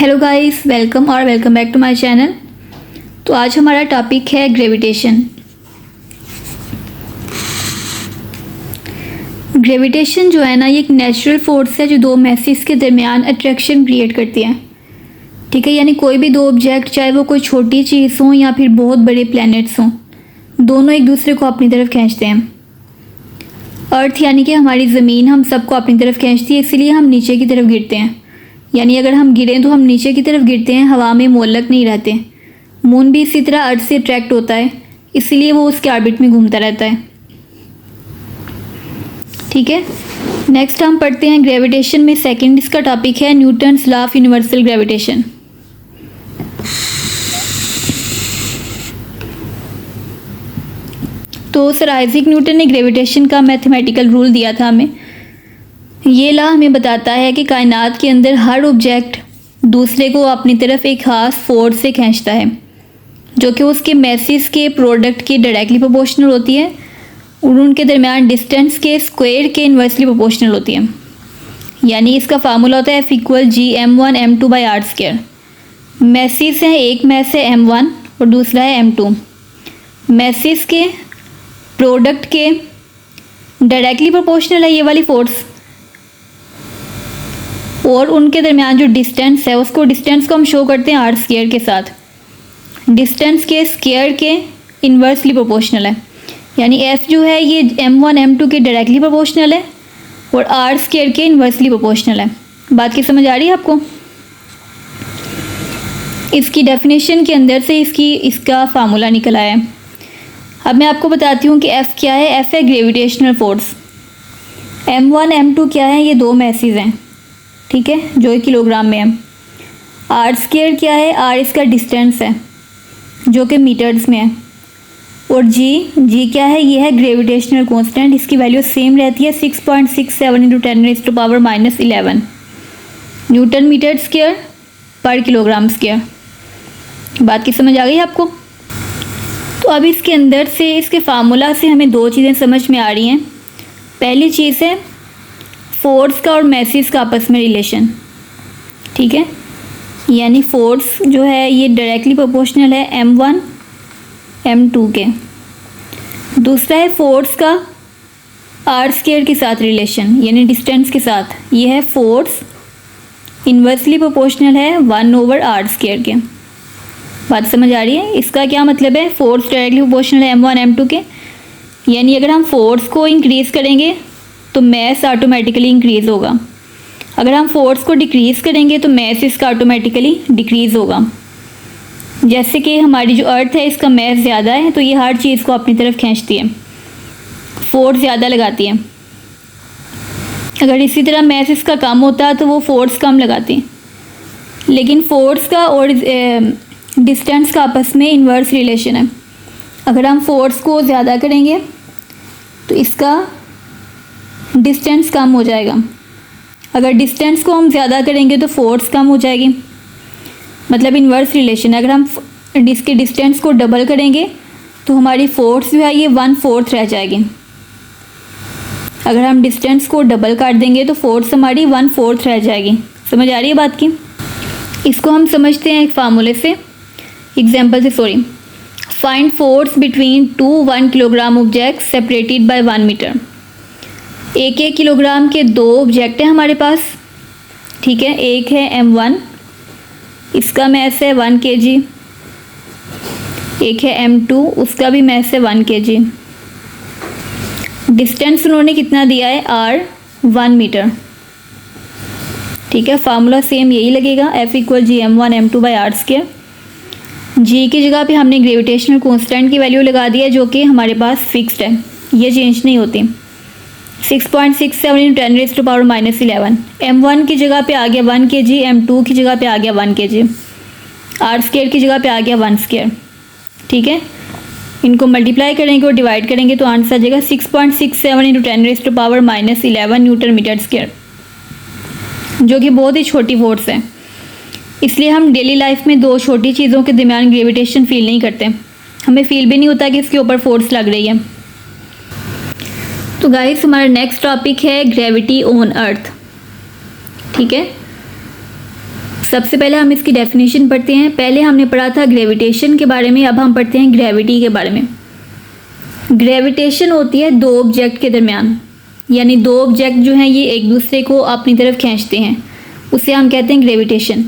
Hello guys, welcome back to my channel. तो आज हमारा टॉपिक है ग्रेविटेशन। ग्रेविटेशन जो है ना, ये एक नेचुरल फोर्स है जो दो मैसेज के दरमियान अट्रैक्शन क्रिएट करती है। ठीक है, यानी कोई भी दो ऑब्जेक्ट, चाहे वो कोई छोटी चीज़ हो या फिर बहुत बड़े प्लैनेट्स हों, दोनों एक दूसरे को अपनी तरफ खींचते हैं। अर्थ यानी कि हमारी ज़मीन हम सबको अपनी तरफ खींचती है, इसीलिए हम नीचे की तरफ गिरते हैं। यानी अगर हम गिरें तो हम नीचे की तरफ गिरते हैं, हवा में मोलक नहीं रहते। मून भी इसी तरह अर्थ से अट्रैक्ट होता है, इसीलिए वो उसके ऑर्बिट में घूमता रहता है। ठीक है, नेक्स्ट हम पढ़ते हैं ग्रेविटेशन में सेकंड, इसका टॉपिक है Newton's law of universal gravitation. तो सर आइजैक न्यूटन ने ग्रेविटेशन का मैथमेटिकल रूल दिया था हमें। ये लॉ हमें बताता है कि कायनात के अंदर हर ऑब्जेक्ट दूसरे को अपनी तरफ एक खास फोर्स से खींचता है, जो कि उसके मैसेज के प्रोडक्ट के डायरेक्टली प्रोपोर्शनल होती है और उनके दरमियान डिस्टेंस के स्क्वायर के इन्वर्सली प्रोपोर्शनल होती है। यानी इसका फार्मूला होता है F=G(m1m2/r²). मैसेज है, एक मैस है m1 और दूसरा है m2। मैसेज के प्रोडक्ट के डायरेक्टली प्रोपोर्शनल है ये वाली फोर्स, और उनके दरमियान जो डिस्टेंस है उसको डिस्टेंस को हम शो करते हैं r² के साथ। डिस्टेंस के स्क्वायर के इन्वर्सली प्रोपोर्शनल है, यानी f जो है ये m1 m2 के डायरेक्टली प्रोपोर्शनल है और r² के इन्वर्सली प्रोपोर्शनल है। बात की समझ आ रही है आपको? इसकी डेफिनेशन के अंदर से इसका फार्मूला निकल आया है। अब मैं आपको बताती हूँ कि f क्या है। f है ग्रेविटेशनल फोर्स। m1 m2 क्या है? ये दो मैसेज हैं, ठीक है, जो 1 किलोग्राम में है। r² क्या है? r इसका डिस्टेंस है जो कि मीटर्स में है। और g क्या है? ये है ग्रेविटेशनल कांस्टेंट। इसकी वैल्यू सेम रहती है 6.67 × 10⁻11 न्यूटन मीटर स्क्वायर पर किलोग्राम स्क्वायर। बात की समझ आ गई आपको? तो अब इसके अंदर से, इसके फार्मूला से हमें दो चीज़ें समझ में आ रही हैं। पहली चीज़ है फोर्स का और मैसेज का आपस में रिलेशन। ठीक है, यानी फोर्स जो है ये डायरेक्टली प्रोपोर्शनल है m1 m2 के। दूसरा है फोर्स का r² के साथ रिलेशन, यानी डिस्टेंस के साथ। ये है फोर्स इन्वर्सली प्रोपोर्शनल है 1/r² के। बात समझ आ रही है? इसका क्या मतलब है? फोर्स डायरेक्टली प्रोपोर्शनल है m1 m2 के, यानी अगर हम फोर्स को इंक्रीज़ करेंगे तो मैस ऑटोमेटिकली इंक्रीज़ होगा। अगर हम फोर्स को डिक्रीज़ करेंगे तो मैस इसका ऑटोमेटिकली डिक्रीज़ होगा। जैसे कि हमारी जो अर्थ है इसका मैस ज़्यादा है तो ये हर चीज़ को अपनी तरफ खींचती है, फोर्स ज़्यादा लगाती है। अगर इसी तरह मैस इसका कम होता है तो वो फोर्स कम लगाती है। लेकिन फोर्स का और डिस्टेंस का आपस में इन्वर्स रिलेशन है। अगर हम फोर्स को ज़्यादा करेंगे तो इसका डिस्टेंस कम हो जाएगा। अगर डिस्टेंस को हम ज़्यादा करेंगे तो फोर्स कम हो जाएगी, मतलब इन्वर्स रिलेशन। अगर हम इसके डिस्टेंस को डबल करेंगे तो हमारी फोर्स जो है ये 1/4 रह जाएगी। अगर हम डिस्टेंस को डबल कर देंगे तो फोर्स हमारी 1/4 रह जाएगी। समझ आ रही है बात की? इसको हम समझते हैं एक फार्मूले से, एग्जाम्पल से। Find force between 1 kilogram object separated by 1 metre. 1 kilogram के दो ऑब्जेक्ट हैं हमारे पास, ठीक है। एक है m1, इसका मैस है 1 kg। एक है m2, उसका भी मैस है 1 kg। डिस्टेंस उन्होंने कितना दिया है? r 1 metre. ठीक है, फार्मूला सेम यही लगेगा, F=G(m1m2/r²). g की जगह पे हमने ग्रेविटेशनल कांस्टेंट की वैल्यू लगा दी है जो कि हमारे पास फिक्स्ड है, ये चेंज नहीं होती। 6.67 × 10⁻11। m1 की जगह पे आ गया 1 kg, m2 की जगह पे आ गया 1 kg, r² की जगह पे आ गया 1²। ठीक है, इनको मल्टीप्लाई करेंगे और डिवाइड करेंगे तो आंसर आ जाएगा 6.67 × 10⁻11 न्यूटन मीटर स्क्वायर, जो कि बहुत ही छोटी फोर्स है। इसलिए हम डेली लाइफ में दो छोटी चीज़ों के दरमियान ग्रेविटेशन फील नहीं करते, हमें फील भी नहीं होता कि इसके ऊपर फोर्स लग रही है। तो गाइस हमारा नेक्स्ट टॉपिक है ग्रेविटी ऑन अर्थ। ठीक है, सबसे पहले हम इसकी डेफिनेशन पढ़ते हैं। पहले हमने पढ़ा था ग्रेविटेशन के बारे में, अब हम पढ़ते हैं ग्रेविटी के बारे में। ग्रेविटेशन होती है दो ऑब्जेक्ट के दरमियान, यानी दो ऑब्जेक्ट जो हैं ये एक दूसरे को अपनी तरफ खींचते हैं, उसे हम कहते हैं ग्रेविटेशन।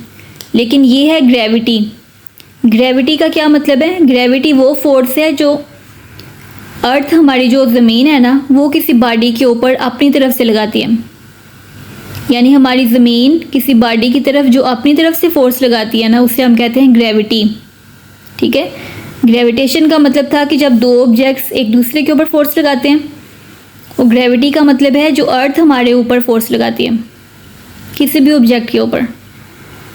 लेकिन ये है ग्रेविटी। ग्रेविटी का क्या मतलब है? ग्रेविटी वो फोर्स है जो अर्थ, हमारी जो ज़मीन है ना, वो किसी बॉडी के ऊपर अपनी तरफ से लगाती है। यानी हमारी ज़मीन किसी बॉडी की तरफ जो अपनी तरफ से फोर्स लगाती है ना, उसे हम कहते हैं ग्रेविटी। ठीक है, ग्रेविटेशन का मतलब था कि जब दो ऑब्जेक्ट्स एक दूसरे के ऊपर फोर्स लगाते हैं, और ग्रेविटी का मतलब है जो अर्थ हमारे ऊपर फोर्स लगाती है किसी भी ऑब्जेक्ट के ऊपर।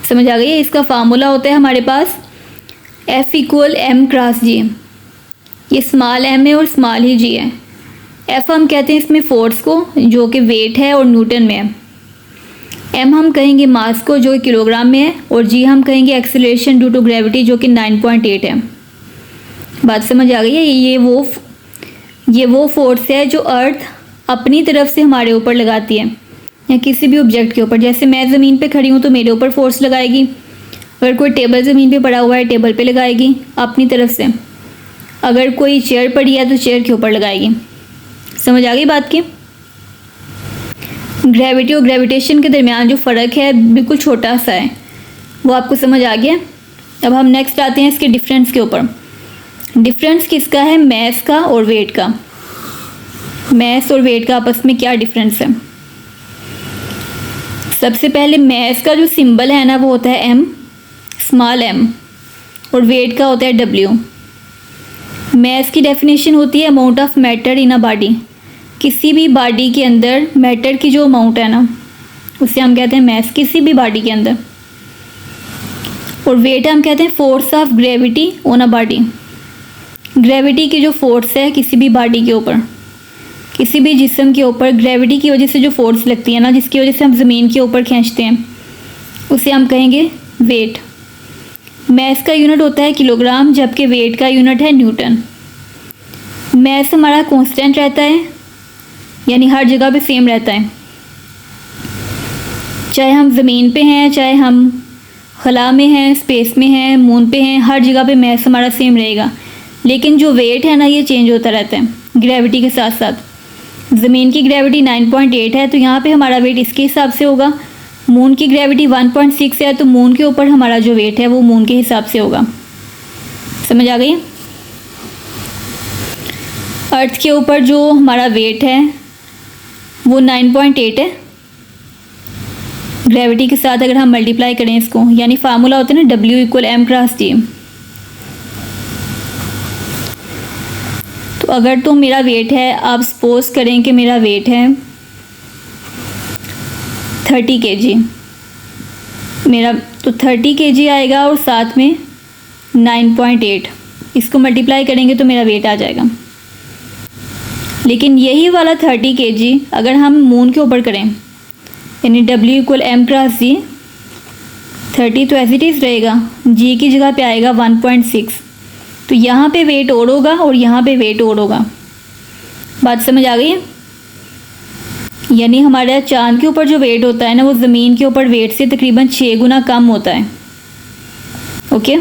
समझ आ गई है? इसका फार्मूला होता है हमारे पास F = m×g। ये स्मॉल m है और स्मॉल ही g है। F हम कहते हैं इसमें फोर्स को, जो कि वेट है और न्यूटन में है। m हम कहेंगे मास को, जो किलोग्राम में है, और g हम कहेंगे एक्सेलरेशन ड्यू टू ग्रेविटी, जो कि 9.8 है। बात समझ आ गई है? ये वो फोर्स है जो अर्थ अपनी तरफ से हमारे ऊपर लगाती है, या किसी भी ऑब्जेक्ट के ऊपर। जैसे मैं ज़मीन पे खड़ी हूँ तो मेरे ऊपर फोर्स लगाएगी। अगर कोई टेबल ज़मीन पे पड़ा हुआ है, टेबल पे लगाएगी अपनी तरफ से। अगर कोई चेयर पड़ी है तो चेयर के ऊपर लगाएगी। समझ आ गई बात की? ग्रेविटी और ग्रेविटेशन के दरमियान जो फ़र्क है बिल्कुल छोटा सा है, वो आपको समझ आ गया। अब हम नेक्स्ट आते हैं इसके डिफरेंस के ऊपर। डिफरेंस किसका है? मैस का और वेट का। मैस और वेट का आपस में क्या डिफरेंस है? सबसे पहले मैस का जो सिंबल है ना, वो होता है m, स्मॉल m, और वेट का होता है w। मैस की डेफिनेशन होती है amount of matter in a body. किसी भी बॉडी के अंदर मैटर की जो अमाउंट है ना, उसे हम कहते हैं मैस, किसी भी बॉडी के अंदर। और वेट हम कहते हैं force of gravity on a body. Gravity की जो फोर्स है किसी भी बॉडी के ऊपर, किसी भी जिस्म के ऊपर, ग्रेविटी की वजह से जो फोर्स लगती है ना, जिसकी वजह से हम ज़मीन के ऊपर खींचते हैं, उसे हम कहेंगे वेट। मैस का यूनिट होता है किलोग्राम, जबकि वेट का यूनिट है न्यूटन। मैस हमारा कांस्टेंट रहता है, यानी हर जगह पे सेम रहता है। चाहे हम ज़मीन पे हैं, चाहे हम खला में हैं, स्पेस में हैं, मून पे हैं, हर जगह पे मैस हमारा सेम रहेगा। लेकिन जो वेट है ना, ये चेंज होता रहता है ग्रेविटी के साथ साथ। ज़मीन की ग्रेविटी 9.8 है, तो यहाँ पे हमारा वेट इसके हिसाब से होगा। मून की ग्रेविटी 1.6 है, तो मून के ऊपर हमारा जो वेट है वो मून के हिसाब से होगा। समझ आ गई? अर्थ के ऊपर जो हमारा वेट है वो 9.8 है ग्रेविटी के साथ। अगर हम मल्टीप्लाई करें इसको, यानी फार्मूला होता है ना W = m×g। तो अगर तो मेरा वेट है, आप सपोज करें कि मेरा वेट है 30 kg, मेरा तो 30 kg आएगा और साथ में 9.8, इसको मल्टीप्लाई करेंगे तो मेरा वेट आ जाएगा। लेकिन यही वाला 30 kg अगर हम मून के ऊपर करें, यानी W = m×g, 30 तो एज इट इज़ रहेगा, g की जगह पे आएगा 1.6, तो यहाँ पे वेट और होगा और यहाँ पे वेट और होगा। बात समझ आ गई? यानी हमारे चांद के ऊपर जो वेट होता है ना, वो ज़मीन के ऊपर वेट से तकरीबन 6 गुना कम होता है। ओके,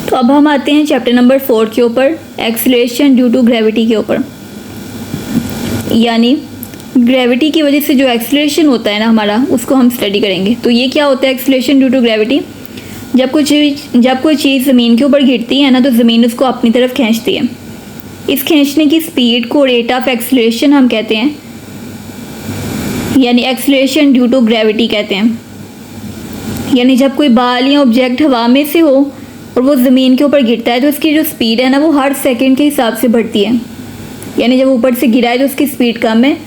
तो अब हम आते हैं चैप्टर नंबर 4 के ऊपर, एक्सीलरेशन ड्यू टू ग्रेविटी के ऊपर। यानी ग्रेविटी की वजह से जो एक्सीलरेशन होता है ना हमारा, उसको हम स्टडी करेंगे। तो ये क्या होता है एक्सीलरेशन ड्यू टू ग्रेविटी? जब कोई चीज़ ज़मीन के ऊपर गिरती है ना, तो ज़मीन उसको अपनी तरफ खींचती है। इस खींचने की स्पीड को रेट ऑफ एक्सीलरेशन हम कहते हैं, यानी एक्सीलरेशन ड्यू टू ग्रेविटी कहते हैं। यानी जब कोई बाल या ऑब्जेक्ट हवा में से हो और वो ज़मीन के ऊपर गिरता है, तो इसकी जो स्पीड है ना, वो हर सेकंड के हिसाब से बढ़ती है। यानी जब ऊपर से गिरा है तो उसकी स्पीड कम है,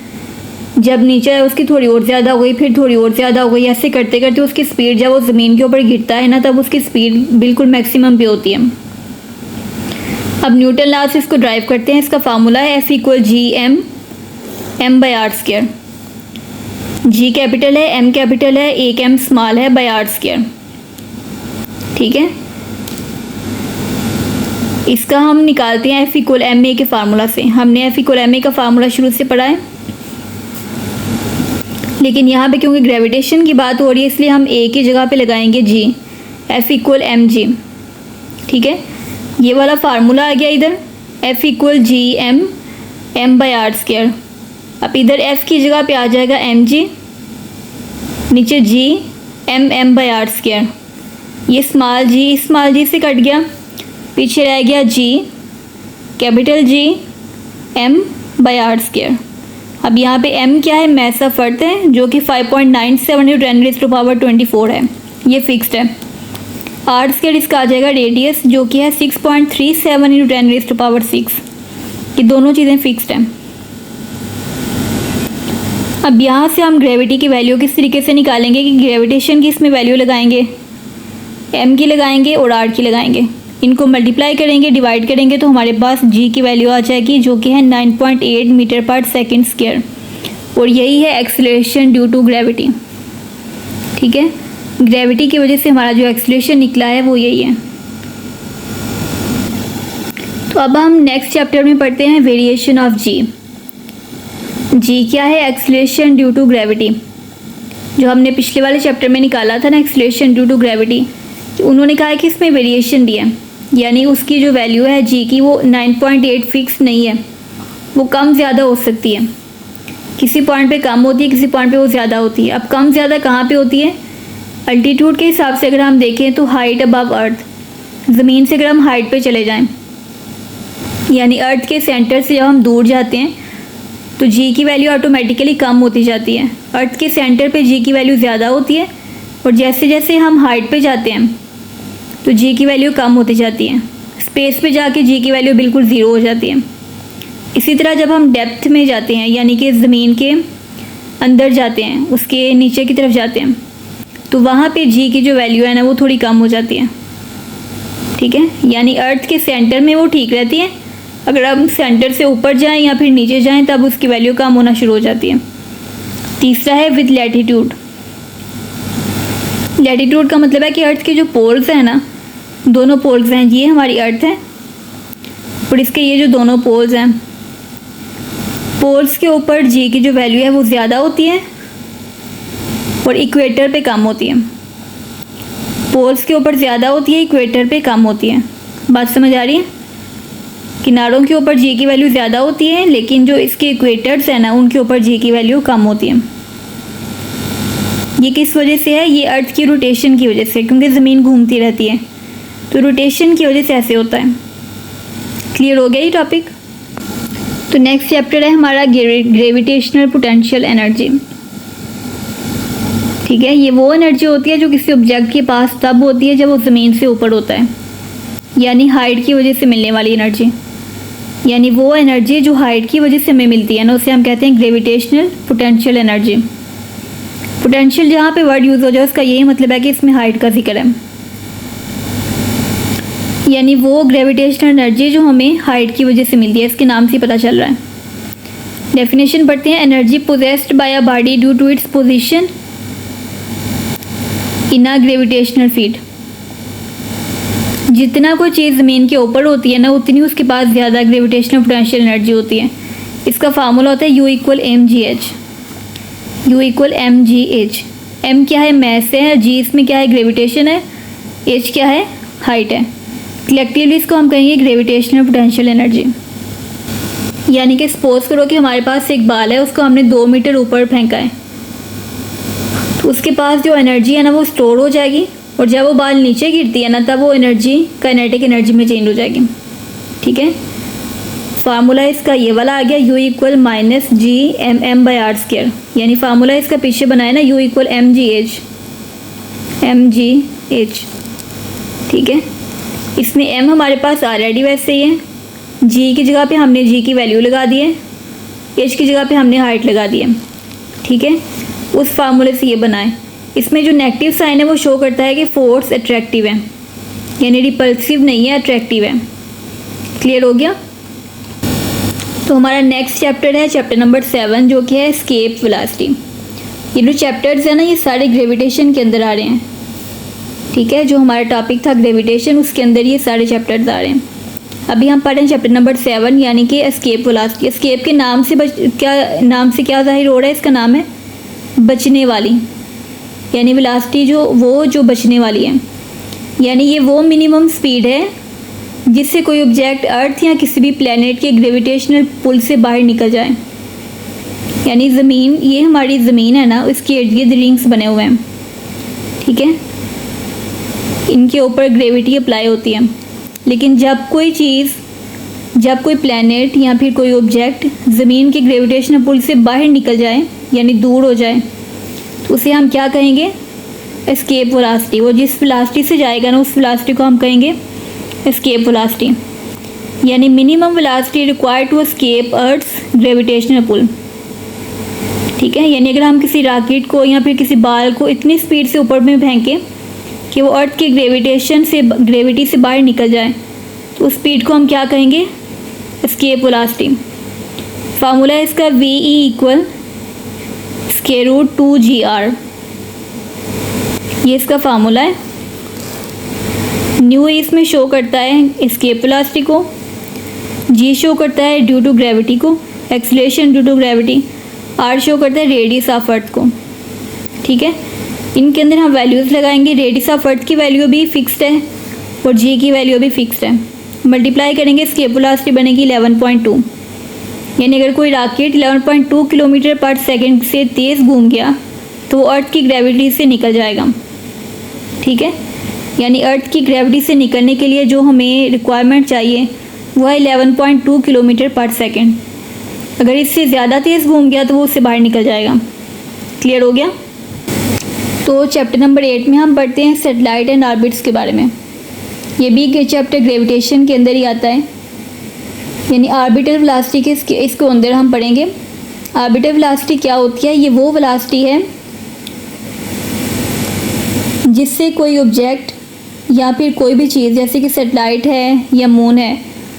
जब नीचे है उसकी थोड़ी और ज़्यादा हो गई, फिर थोड़ी और ज़्यादा हो गई, ऐसे करते करते उसकी स्पीड जब वो ज़मीन के ऊपर गिरता है ना, तब उसकी स्पीड बिल्कुल मैक्सिमम पे होती है। अब न्यूटन लॉ से इसको ड्राइव करते हैं। इसका फार्मूला है F = g m/r²। g capital है, m कैपिटल है, एक m स्मॉल है, r²। ठीक है, इसका हम निकालते हैं F = ma के फार्मूला से। हमने F = ma का फार्मूला शुरू से पढ़ा है, लेकिन यहाँ पे क्योंकि ग्रेविटेशन की बात हो रही है इसलिए हम ए की जगह पे लगाएंगे जी, F इक्वल एम जी। ठीक है, ये वाला फार्मूला आ गया इधर, F equal G M by R square. अब इधर F की जगह पे आ जाएगा एम जी, नीचे G M by R square. ये स्मॉल जी से कट गया, पीछे रह गया G, capital G M by R square. अब यहाँ पे m क्या है, मैथ ऑफ अर्थ है, जो कि 5.97 × 10⁻24 है, ये फिक्स्ड है। आर स्क्वायर इसका आ जाएगा रेडियस, जो कि है 6.37 × 10⁻6। ये दोनों चीज़ें फिक्स्ड हैं। अब यहाँ से हम ग्रेविटी की वैल्यू किस तरीके से निकालेंगे कि ग्रेविटेशन की इसमें वैल्यू लगाएंगे, m की लगाएंगे और r की लगाएंगे, इनको मल्टीप्लाई करेंगे, डिवाइड करेंगे तो हमारे पास g की वैल्यू आ जाएगी, जो कि है 9.8 मीटर पर सेकेंड स्क्वायर, और यही है एक्सेलरेशन ड्यू टू ग्रेविटी। ठीक है, ग्रेविटी की वजह से हमारा जो एक्सेलरेशन निकला है वो यही है। तो अब हम नेक्स्ट चैप्टर में पढ़ते हैं वेरिएशन ऑफ g। g क्या है, एक्सेलरेशन ड्यू टू ग्रेविटी, जो हमने पिछले वाले चैप्टर में निकाला था ना, एक्सेलरेशन ड्यू टू ग्रेविटी। तो उन्होंने कहा है कि इसमें वेरिएशन दिया है, यानी उसकी जो वैल्यू है जी की वो 9.8 फिक्स नहीं है, वो कम ज़्यादा हो सकती है। किसी पॉइंट पे कम होती है, किसी पॉइंट पे वो ज़्यादा होती है। अब कम ज़्यादा कहाँ पे होती है, अल्टीट्यूड के हिसाब से अगर हम देखें तो हाइट अबव अर्थ, ज़मीन से अगर हम हाइट पे चले जाएं, यानी अर्थ के सेंटर से जब हम दूर जाते हैं तो जी की वैल्यू ऑटोमेटिकली कम होती जाती है। अर्थ के सेंटर पे जी की वैल्यू ज़्यादा होती है, और जैसे जैसे हम हाइट पे जाते हैं तो जी की वैल्यू कम होती जाती है। स्पेस पे जाके जी की वैल्यू बिल्कुल ज़ीरो हो जाती है। इसी तरह जब हम डेप्थ में जाते हैं, यानी कि ज़मीन के अंदर जाते हैं, उसके नीचे की तरफ जाते हैं, तो वहाँ पे जी की जो वैल्यू है ना वो थोड़ी कम हो जाती है। ठीक है, यानी अर्थ के सेंटर में वो ठीक रहती है, अगर हम सेंटर से ऊपर जाएं या फिर नीचे जाएं तब उसकी वैल्यू कम होना शुरू हो जाती है। तीसरा है विद लैटिट्यूड। लैटिट्यूड का मतलब है कि अर्थ के जो पोल्स हैं ना, दोनों पोल्स हैं, ये हमारी अर्थ है, और इसके ये जो दोनों पोल्स हैं, पोल्स के ऊपर जी की जो वैल्यू है वो ज़्यादा होती है और इक्वेटर पे कम होती है। पोल्स के ऊपर ज़्यादा होती है, इक्वेटर पे कम होती है। बात समझ आ रही है? किनारों के ऊपर जी की वैल्यू ज़्यादा होती है, लेकिन जो इसके इक्वेटर्स हैं ना उनके ऊपर जी की वैल्यू कम होती है। ये किस वजह से है, ये अर्थ की रोटेशन की वजह से, क्योंकि ज़मीन घूमती रहती है तो रोटेशन की वजह से ऐसे होता है। क्लियर हो गया ये टॉपिक? तो नेक्स्ट चैप्टर है हमारा ग्रेविटेशनल पोटेंशियल एनर्जी। ठीक है, ये वो एनर्जी होती है जो किसी ऑब्जेक्ट के पास तब होती है जब वो ज़मीन से ऊपर होता है, यानी हाइट की वजह से मिलने वाली एनर्जी, यानी वो एनर्जी जो हाइट की वजह से हमें मिलती है ना, उसे हम कहते हैं ग्रेविटेशनल पोटेंशियल एनर्जी। पोटेंशियल जहाँ पे वर्ड यूज़ हो जाए उसका यही मतलब है कि इसमें हाइट का जिक्र है, यानी वो ग्रेविटेशनल एनर्जी जो हमें हाइट की वजह से मिलती है, इसके नाम से पता चल रहा है। डेफिनेशन पढ़ते हैं, energy possessed by a body due to its position in a gravitational field. जितना कोई चीज़ ज़मीन के ऊपर होती है ना, उतनी उसके पास ज़्यादा ग्रेविटेशनल पोटेंशियल एनर्जी होती है। इसका फार्मूला होता है U equal mgh। U equal mgh। m क्या है, मैस है, g इसमें क्या है, ग्रेविटेशन है, h क्या है, हाइट है। कलेक्टिवली इसको हम कहेंगे ग्रेविटेशनल पोटेंशियल एनर्जी। यानी कि सपोज करो कि हमारे पास एक बाल है, उसको हमने 2 मीटर ऊपर फेंका है, तो उसके पास जो एनर्जी है ना वो स्टोर हो जाएगी, और जब वो बाल नीचे गिरती है ना तब वो एनर्जी काइनेटिक एनर्जी में चेंज हो जाएगी। ठीक है, फार्मूला इसका ये वाला आ गया, U equal minus G M by R square. यानी फार्मूला इसका पीछे बनाया ना, U इक्वल mgh। ठीक है, इसमें m हमारे पास ऑलरेडी वैसे ही है, g की जगह पे हमने g की वैल्यू लगा दी है, h की जगह पे हमने हाइट लगा दी है। ठीक है, उस फार्मूले से ये बनाए। इसमें जो नेगेटिव साइन है वो शो करता है कि फोर्स अट्रैक्टिव है, यानी रिपल्सिव नहीं है, अट्रैक्टिव है। क्लियर हो गया? तो हमारा नेक्स्ट चैप्टर है चैप्टर नंबर 7, जो कि है एस्केप वेलोसिटी। ये जो चैप्टर्स है ना ये सारे ग्रेविटेशन के अंदर आ रहे हैं। ठीक है, जो हमारा टॉपिक था ग्रेविटेशन, उसके अंदर ये सारे चैप्टर्स आ रहे हैं। अभी हम पढ़ रहे हैं चैप्टर नंबर 7, यानी कि एस्केप वेलोसिटी। एस्केप के नाम से क्या जाहिर हो रहा है, इसका नाम है बचने वाली, यानी वेलोसिटी जो बचने वाली है, यानी ये वो मिनिमम स्पीड है जिससे कोई ऑब्जेक्ट अर्थ या किसी भी प्लैनेट के ग्रेविटेशनल पुल से बाहर निकल जाए। यानी ज़मीन, ये हमारी ज़मीन है ना, इसके इर्द गिर्द रिंग्स बने हुए हैं, ठीक है, इनके ऊपर ग्रेविटी अप्लाई होती है। लेकिन जब कोई प्लैनेट या फिर कोई ऑब्जेक्ट ज़मीन के ग्रेविटेशनल पुल से बाहर निकल जाए, यानी दूर हो जाए, तो उसे हम क्या कहेंगे? Escape velocity. वो जिस वेलोसिटी से जाएगा ना, उस वेलोसिटी को हम कहेंगे एस्केप वेलोसिटी, यानी minimum velocity required to escape earth's gravitational pull, ठीक है। यानी अगर हम किसी रॉकेट को या फिर किसी बाल को इतनी स्पीड से ऊपर में फेंकें कि वो अर्थ के ग्रेविटी से बाहर निकल जाए, तो उस स्पीड को हम क्या कहेंगे? Escape velocity. फार्मूला है इसका VE = √2gr, ये इसका फार्मूला है। न्यू इसमें शो करता है एस्केप वेलोसिटी को, जी शो करता है ड्यू टू ग्रेविटी को, acceleration due to gravity, R show करता है रेडियस ऑफ अर्थ को, ठीक है। इनके अंदर हम वैल्यूज़ लगाएंगे। रेडियस ऑफ अर्थ की वैल्यू भी फिक्स्ड है और जी की वैल्यू भी फिक्स्ड है। मल्टीप्लाई करेंगे, एस्केप वेलोसिटी बनेगी 11.2, यानी अगर कोई रॉकेट 11.2 किलोमीटर पर सेकंड से तेज़ घूम गया तो वो अर्थ की ग्रेविटी से निकल जाएगा, ठीक है। यानी अर्थ की ग्रेविटी से निकलने के लिए जो हमें रिक्वायरमेंट चाहिए वो है 11.2 किलोमीटर पर सेकंड। अगर इससे ज़्यादा तेज़ घूम गया तो वो उससे बाहर निकल जाएगा। क्लियर हो गया? तो चैप्टर नंबर 8 में हम पढ़ते हैं सैटेलाइट एंड ऑर्बिट्स के बारे में। ये भी चैप्टर ग्रेविटेशन के अंदर ही आता है, यानी ऑर्बिटल वेलोसिटी के इसको अंदर हम पढ़ेंगे। ऑर्बिटल वेलोसिटी क्या होती है? ये वो वेलोसिटी है जिससे कोई ऑब्जेक्ट या फिर कोई भी चीज़, जैसे कि सैटेलाइट है या मून है,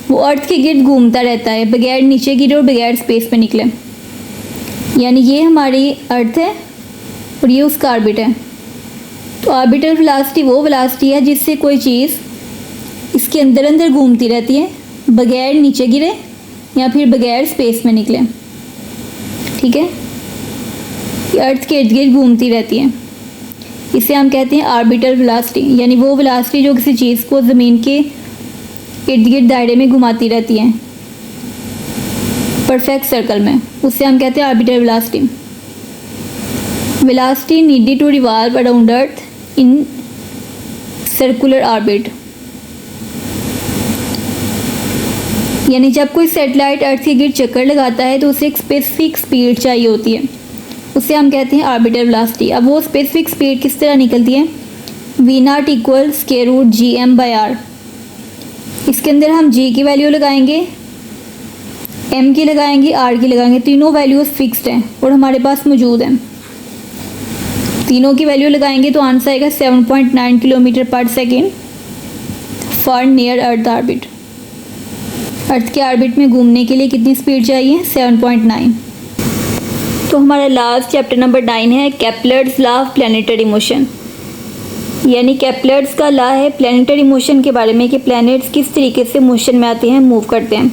वो अर्थ के गिर्द घूमता रहता है बगैर नीचे गिरे और बगैर स्पेस में निकले। यानी ये हमारी अर्थ है और ये उसका ऑर्बिट है। तो ऑर्बिटल वेलोसिटी वो वेलोसिटी है जिससे कोई चीज़ इसके अंदर अंदर घूमती रहती है बगैर नीचे गिरे या फिर बगैर स्पेस में निकले, ठीक है। ये अर्थ के इर्द गिर्द घूमती रहती है, इसे हम कहते हैं ऑर्बिटल वेलोसिटी, यानी वो वेलोसिटी जो किसी चीज़ को ज़मीन के इर्द गिर्द दायरे में घुमाती रहती है परफेक्ट सर्कल में, उससे हम कहते हैं orbital velocity. Velocity needed to revolve around earth in circular orbit, यानी जब कोई सैटेलाइट अर्थ के गिर्द चक्कर लगाता है तो उसे एक स्पेसिफिक स्पीड चाहिए होती है, उसे हम कहते हैं ऑर्बिटल वेलोसिटी। अब वो स्पेसिफिक स्पीड किस तरह निकलती है? V0 = √gm/r। इसके अंदर हम g की वैल्यू लगाएंगे, m की लगाएंगे, r की लगाएंगे। तीनों वैल्यूज़ फिक्स्ड हैं और हमारे पास मौजूद हैं। तीनों की वैल्यू लगाएंगे तो आंसर आएगा 7.9 किलोमीटर पर second for near earth orbit. Earth के ऑर्बिट में घूमने के लिए कितनी स्पीड चाहिए? 7.9। तो हमारा लास्ट चैप्टर नंबर 9 है Kepler's law of planetary motion, यानी केपलर्स का लॉ है प्लैनेटरी मोशन के बारे में कि प्लैनेट्स किस तरीके से मोशन में आते हैं, मूव करते हैं।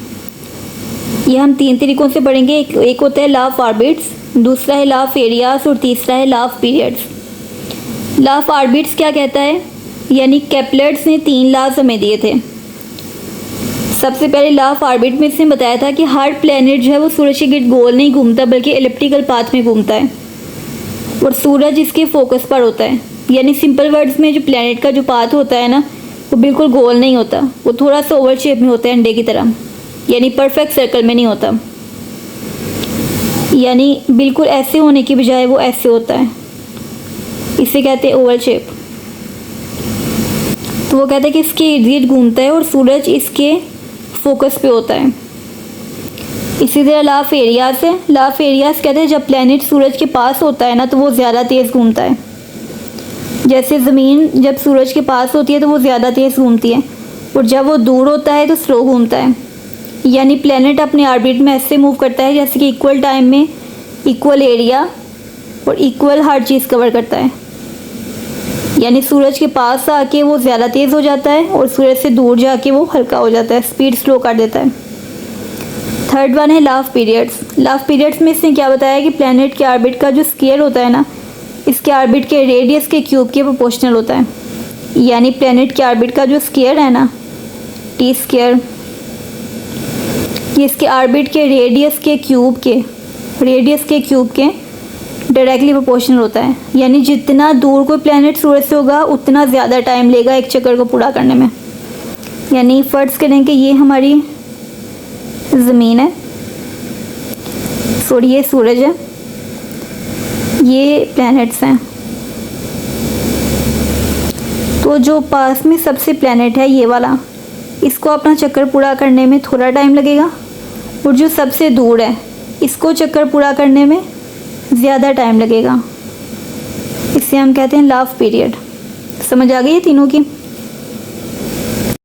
ये हम 3 तरीक़ों से पढ़ेंगे। एक होता है लॉ ऑफ ऑर्बिट्स, दूसरा है लॉ ऑफ एरियाज और तीसरा है law of periods. Law of orbits क्या कहता है? यानी केपलर्स ने 3 लॉज हमें दिए थे। सबसे पहले लॉ ऑफ ऑर्बिट में इसने बताया था कि हर प्लैनेट जो है वो सूरज के गिर्द गोल नहीं घूमता बल्कि एलिप्टिकल पाथ में घूमता है और सूरज इसके फोकस पर होता है। यानी सिंपल वर्ड्स में जो प्लैनेट का जो पाथ होता है ना, वो बिल्कुल गोल नहीं होता, वो थोड़ा सा ओवल शेप में होता है अंडे की तरह, यानी परफेक्ट सर्कल में नहीं होता। यानी बिल्कुल ऐसे होने की बजाय वो ऐसे होता है, इसे कहते हैं ओवल शेप। तो वो कहते हैं कि इसके इर्द गिर्द घूमता है और सूरज इसके फोकस पे होता है। इसी तरह लॉ ऑफ एरियाज है। लॉ ऑफ एरियाज कहते हैं जब प्लैनेट सूरज के पास होता है ना तो वो ज़्यादा तेज़ घूमता है। जैसे ज़मीन जब सूरज के पास होती है तो वो ज़्यादा तेज़ घूमती है और जब वो दूर होता है तो स्लो घूमता है। यानी प्लैनेट अपने ऑर्बिट में ऐसे मूव करता है जैसे कि इक्वल टाइम में इक्वल एरिया और इक्वल हर चीज़ कवर करता है। यानी सूरज के पास आके वो ज़्यादा तेज़ हो जाता है और सूरज से दूर जाके वो हल्का हो जाता है, स्पीड स्लो कर देता है। थर्ड वन है लव पीरियड्स। लव पीरियड्स में इसने क्या बताया कि प्लैनेट के ऑर्बिट का जो स्केल होता है ना, इसके ऑर्बिट के रेडियस के क्यूब के प्रोपोर्शनल होता है। यानी प्लैनेट के ऑर्बिट का जो स्केयर है ना, टी स्केयर, ये इसके ऑर्बिट के रेडियस के क्यूब के डायरेक्टली प्रोपोर्शनल होता है। यानी जितना दूर कोई प्लैनेट सूरज से होगा उतना ज़्यादा टाइम लेगा एक चक्कर को पूरा करने में। यानी फर्ज करें कि ये हमारी ज़मीन है, सॉरी ये सूरज है, ये प्लैनेट्स हैं। तो जो पास में सबसे प्लैनेट है ये वाला, इसको अपना चक्कर पूरा करने में थोड़ा टाइम लगेगा, और जो सबसे दूर है इसको चक्कर पूरा करने में ज़्यादा टाइम लगेगा। इसे हम कहते हैं लव पीरियड। समझ आ गई है तीनों की।